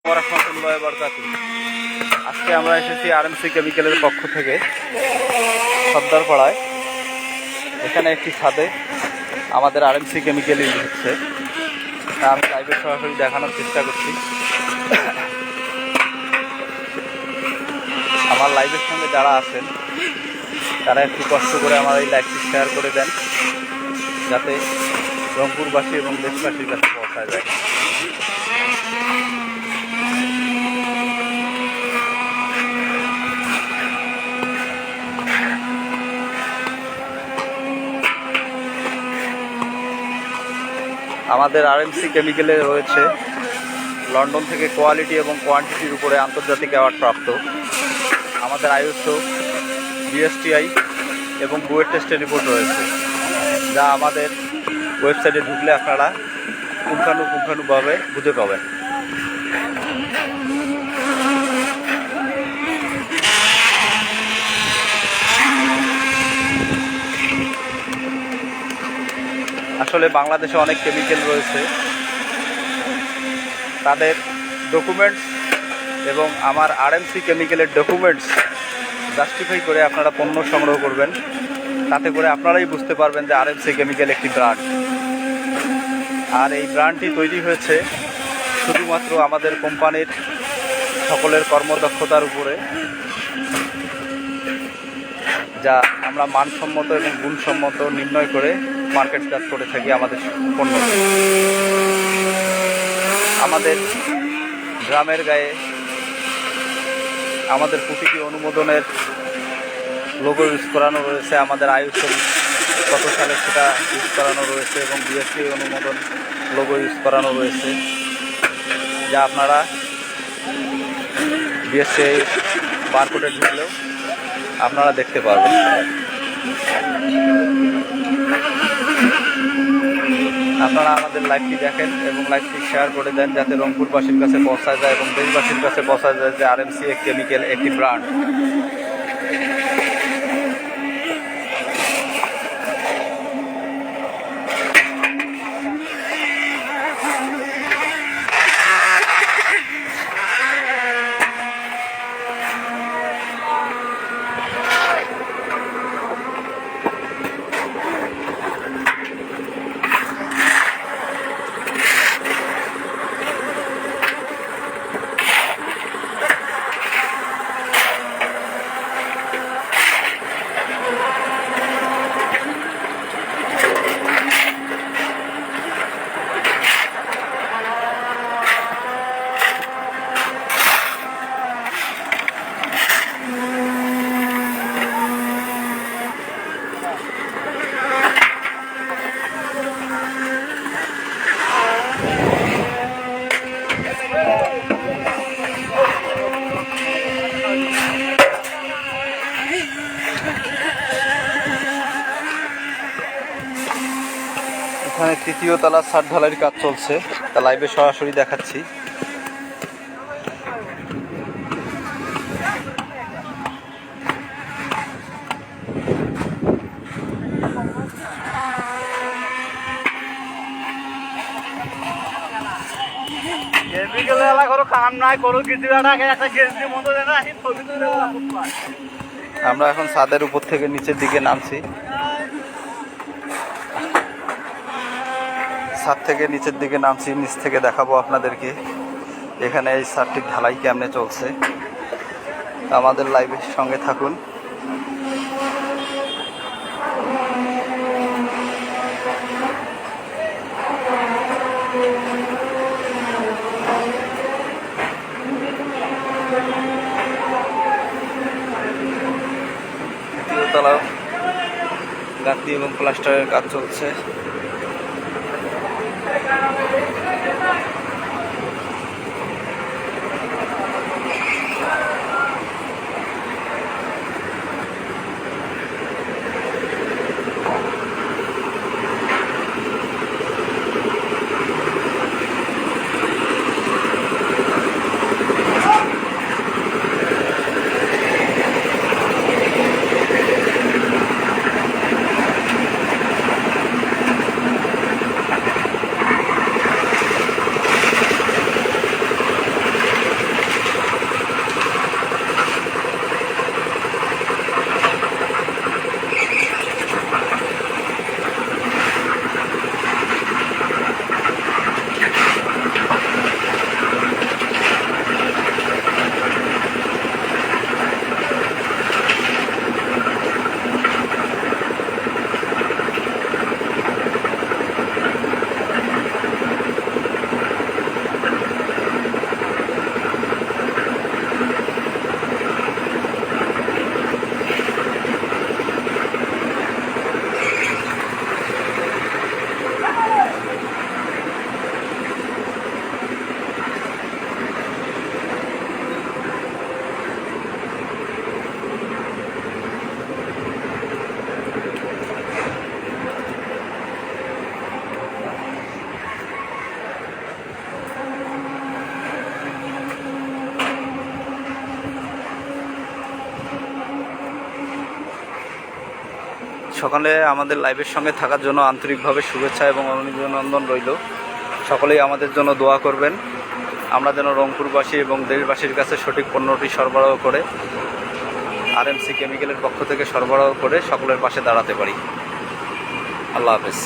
রাহমাতুল্লাহি ওয়া বারাকাতুহু। আজকে আমরা এসেছি আরএমসি কেমিক্যালের পক্ষ থেকে সর্দারপাড়ায়। এখানে একটি ছাদে আমাদের আরএমসি কেমিক্যাল ইউজ হচ্ছে, তা আমি লাইভে সরাসরি দেখানোর চেষ্টা করছি। আমার লাইভের সঙ্গে যারা আছেন তারা একটু কষ্ট করে আমার এই লাইভটি শেয়ার করে দেন, যাতে রংপুরবাসী এবং দেশবাসীর কাছে পৌঁছা যায়। আমাদের আরএমসি কেমিক্যালে রয়েছে লন্ডন থেকে কোয়ালিটি এবং কোয়ান্টিটির উপরে আন্তর্জাতিক অ্যাওয়ার্ড প্রাপ্ত আমাদের আইএসও, বিএসটিআই এবং বুয়েট টেস্টের রিপোর্ট রয়েছে, যা আমাদের ওয়েবসাইটে ঢুকলে আপনারা পুঙ্খানুপুঙ্খানুভাবে বুঝে পাবেন। আসলে বাংলাদেশে অনেক কেমিক্যাল রয়েছে, তাদের ডকুমেন্টস এবং আমার আরএমসি কেমিক্যালের ডকুমেন্টস জাস্টিফাই করে আপনারা পণ্য সংগ্রহ করবেন। তাতে করে আপনারাই বুঝতে পারবেন যে আরএমসি কেমিক্যাল একটি ব্র্যান্ড, আর এই ব্র্যান্ডটি তৈরি হয়েছে শুধুমাত্র আমাদের কোম্পানির সকলের কর্মদক্ষতার উপরে, যা আমরা মানসম্মত এবং গুণসম্মত নির্ণয় করে মার্কেটজাত করে থাকি আমাদের পণ্য। আমাদের গ্রামের গায়ে আমাদের প্রতিটি অনুমোদনের লোগো ইউজ করানো রয়েছে, আমাদের আইএসও কত সালে সেটা ইউজ করানো রয়েছে এবং বিএসটি অনুমোদন লোগো ইউজ করানো রয়েছে, যা আপনারা বিএসটি বারকোডে ঢুকলেও আপনারা দেখতে পারবেন। আপনারা আমাদের লাইভটি দেখেন এবং লাইভটি শেয়ার করে দেন, যাতে রংপুরবাসীর কাছে পৌঁছা যায় এবং দেশবাসীর কাছে পৌঁছা যায় যে আরএমসি কেমিক্যাল একটি ব্র্যান্ড। এখানে তৃতীয় তলার ছাদ ঢালাইয়ের কাজ চলছে, তা লাইভে সরাসরি দেখাচ্ছি। আমরা এখন ছাদের উপর থেকে নিচের দিকে নামছি। ছাদ থেকে নিচের দিকে নামছি, নিচ থেকে দেখাবো আপনাদেরকে এখানে এই ছাদটির ঢালাই কেমনে চলছে। আমাদের লাইভের সঙ্গে থাকুন। তৃতীয়তলা গাঁথনি এবং প্লাস্টারের কাজ চলছে। সকালে আমাদের লাইভের সঙ্গে থাকার জন্য আন্তরিকভাবে শুভেচ্ছা এবং অভিনন্দন রইল। সকলেই আমাদের জন্য দোয়া করবেন, আমরা যেন রংপুরবাসী এবং দেশবাসীর কাছে সঠিক পণ্যটি সরবরাহ করে আরএমসি কেমিক্যালের পক্ষ থেকে সরবরাহ করে সকলের পাশে দাঁড়াতে পারি। আল্লাহ হাফেজ।